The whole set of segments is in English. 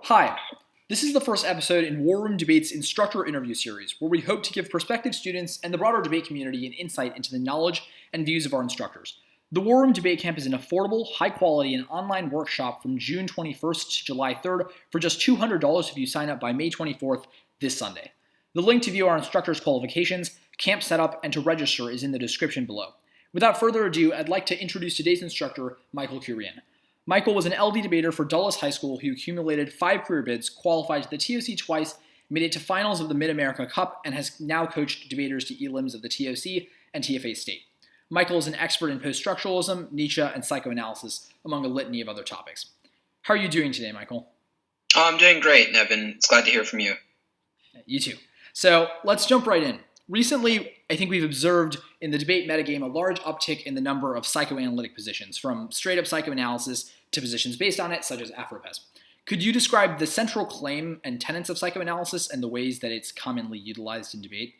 Hi, this is the first episode in War Room Debate's Instructor interview series, where we hope to give prospective students and the broader debate community an insight into the knowledge and views of our instructors. The War Room Debate Camp is an affordable, high-quality, and online workshop from June 21st to July 3rd for just $200 if you sign up by May 24th this Sunday. The link to view our instructors' qualifications, camp setup, and to register is in the description below. Without further ado, I'd like to introduce today's instructor, Michael Kurian. Michael was an LD debater for Dulles High School who accumulated 5 career bids, qualified to the TOC twice, made it to finals of the Mid-America Cup, and has now coached debaters to elims of the TOC and TFA State. Michael is an expert in post-structuralism, Nietzsche, and psychoanalysis, among a litany of other topics. How are you doing today, Michael? I'm doing great, Nevin. It's glad to hear from you. You too. So let's jump right in. Recently, I think we've observed in the debate metagame a large uptick in the number of psychoanalytic positions, from straight-up psychoanalysis to positions based on it, such as Afropes. Could you describe the central claim and tenets of psychoanalysis and the ways that it's commonly utilized in debate?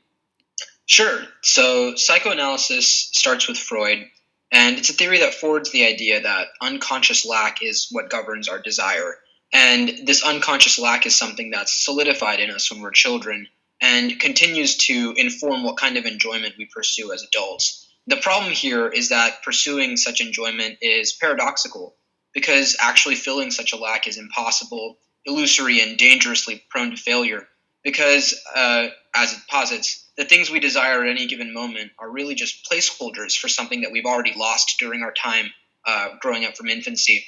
Sure. So psychoanalysis starts with Freud, and it's a theory that forwards the idea that unconscious lack is what governs our desire. And this unconscious lack is something that's solidified in us when we're children and continues to inform what kind of enjoyment we pursue as adults. The problem here is that pursuing such enjoyment is paradoxical, because actually filling such a lack is impossible, illusory, and dangerously prone to failure, because, as it posits, the things we desire at any given moment are really just placeholders for something that we've already lost during our time growing up from infancy.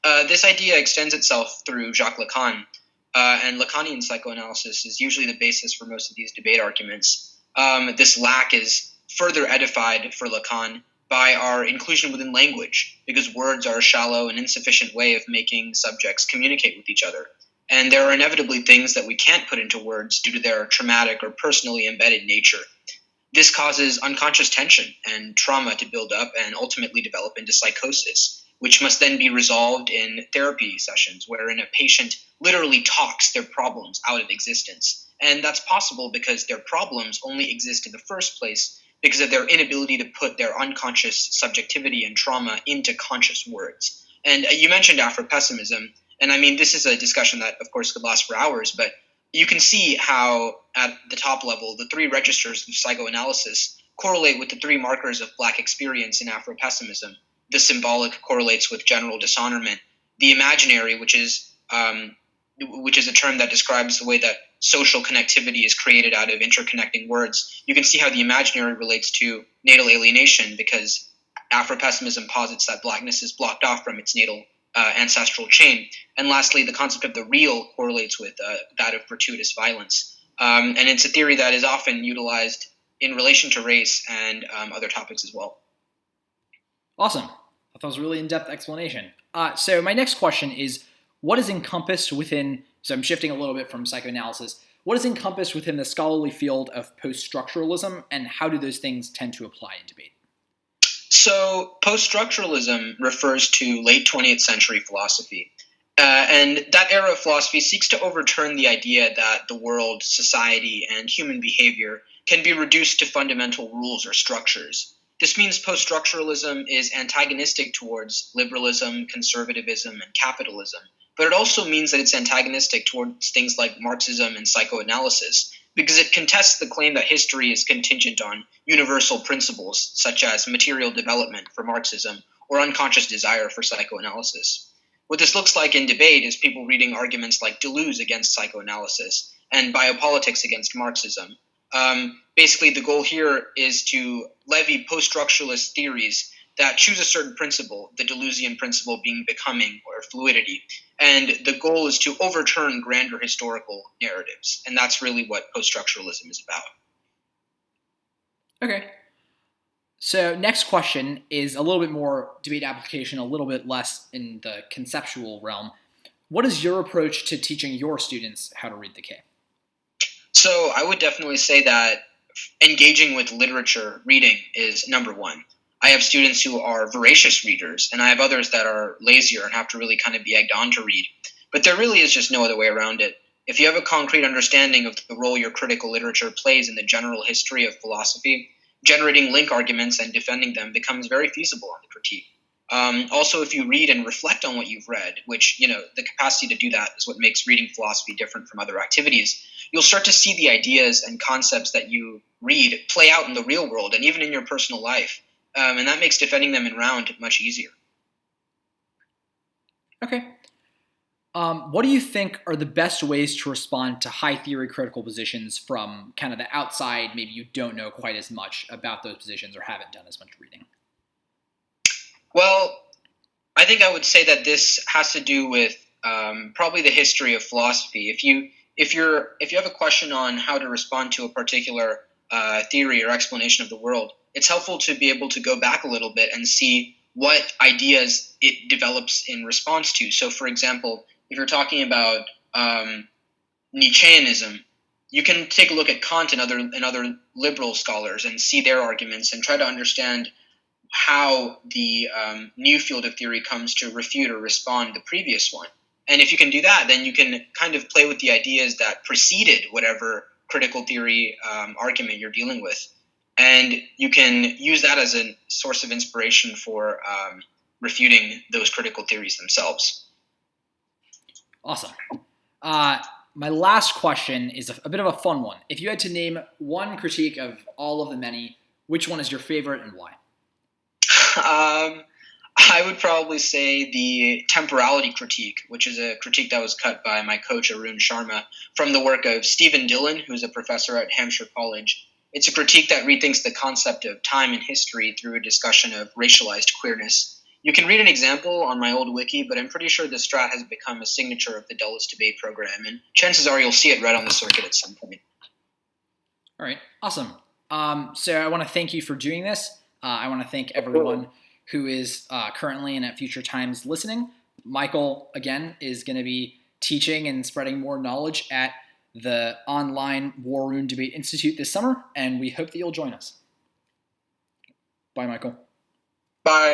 This idea extends itself through Jacques Lacan, and Lacanian psychoanalysis is usually the basis for most of these debate arguments. This lack is further edified for Lacan by our inclusion within language, because words are a shallow and insufficient way of making subjects communicate with each other. And there are inevitably things that we can't put into words due to their traumatic or personally embedded nature. This causes unconscious tension and trauma to build up and ultimately develop into psychosis, which must then be resolved in therapy sessions wherein a patient literally talks their problems out of existence. And that's possible because their problems only exist in the first place because of their inability to put their unconscious subjectivity and trauma into conscious words. And you mentioned Afro-pessimism, and I mean, this is a discussion that, of course, could last for hours, but you can see how, at the top level, the 3 registers of psychoanalysis correlate with the 3 markers of Black experience in Afro-pessimism. The symbolic correlates with general dishonorment. The imaginary, which is a term that describes the way that social connectivity is created out of interconnecting words. You can see how the imaginary relates to natal alienation, because Afro-pessimism posits that Blackness is blocked off from its natal ancestral chain. And lastly, the concept of the real correlates with that of gratuitous violence. And it's a theory that is often utilized in relation to race and other topics as well. Awesome. I thought that was a really in-depth explanation. So my next question is, what is encompassed within, so I'm shifting a little bit from psychoanalysis, what is encompassed within the scholarly field of post-structuralism, and how do those things tend to apply in debate? So post-structuralism refers to late 20th century philosophy. And that era of philosophy seeks to overturn the idea that the world, society, and human behavior can be reduced to fundamental rules or structures. This means post-structuralism is antagonistic towards liberalism, conservatism, and capitalism, but it also means that it's antagonistic towards things like Marxism and psychoanalysis, because it contests the claim that history is contingent on universal principles, such as material development for Marxism or unconscious desire for psychoanalysis. What this looks like in debate is people reading arguments like Deleuze against psychoanalysis and biopolitics against Marxism. Basically, the goal here is to levy post-structuralist theories that choose a certain principle, the Deleuzian principle being becoming or fluidity. And the goal is to overturn grander historical narratives. And that's really what post-structuralism is about. Okay. So next question is a little bit more debate application, a little bit less in the conceptual realm. What is your approach to teaching your students how to read the K? So I would definitely say that engaging with literature reading is number one. I have students who are voracious readers, and I have others that are lazier and have to really kind of be egged on to read. But there really is just no other way around it. If you have a concrete understanding of the role your critical literature plays in the general history of philosophy, generating link arguments and defending them becomes very feasible on the critique. Also, if you read and reflect on what you've read, which, the capacity to do that is what makes reading philosophy different from other activities, you'll start to see the ideas and concepts that you read play out in the real world and even in your personal life. And that makes defending them in round much easier. Okay. What do you think are the best ways to respond to high theory critical positions from kind of the outside? Maybe you don't know quite as much about those positions or haven't done as much reading. Well, I think I would say that this has to do with probably the history of philosophy. If you have a question on how to respond to a particular theory or explanation of the world, it's helpful to be able to go back a little bit and see what ideas it develops in response to. So, for example, if you're talking about Nietzscheanism, you can take a look at Kant and other liberal scholars and see their arguments and try to understand how the new field of theory comes to refute or respond the previous one. And if you can do that, then you can kind of play with the ideas that preceded whatever critical theory argument you're dealing with. And you can use that as a source of inspiration for refuting those critical theories themselves. Awesome. My last question is a bit of a fun one. If you had to name one critique of all of the many, which one is your favorite and why? I would probably say the Temporality Critique, which is a critique that was cut by my coach, Arun Sharma, from the work of Stephen Dillon, who's a professor at Hampshire College. It's a critique that rethinks the concept of time and history through a discussion of racialized queerness. You can read an example on my old wiki, but I'm pretty sure this strat has become a signature of the Dulles Debate program, and chances are you'll see it read on the circuit at some point. All right, awesome. So I want to thank you for doing this. I want to thank everyone who is currently and at future times listening. Michael, again, is going to be teaching and spreading more knowledge at the online War Room Debate Institute this summer, and we hope that you'll join us. Bye, Michael. Bye.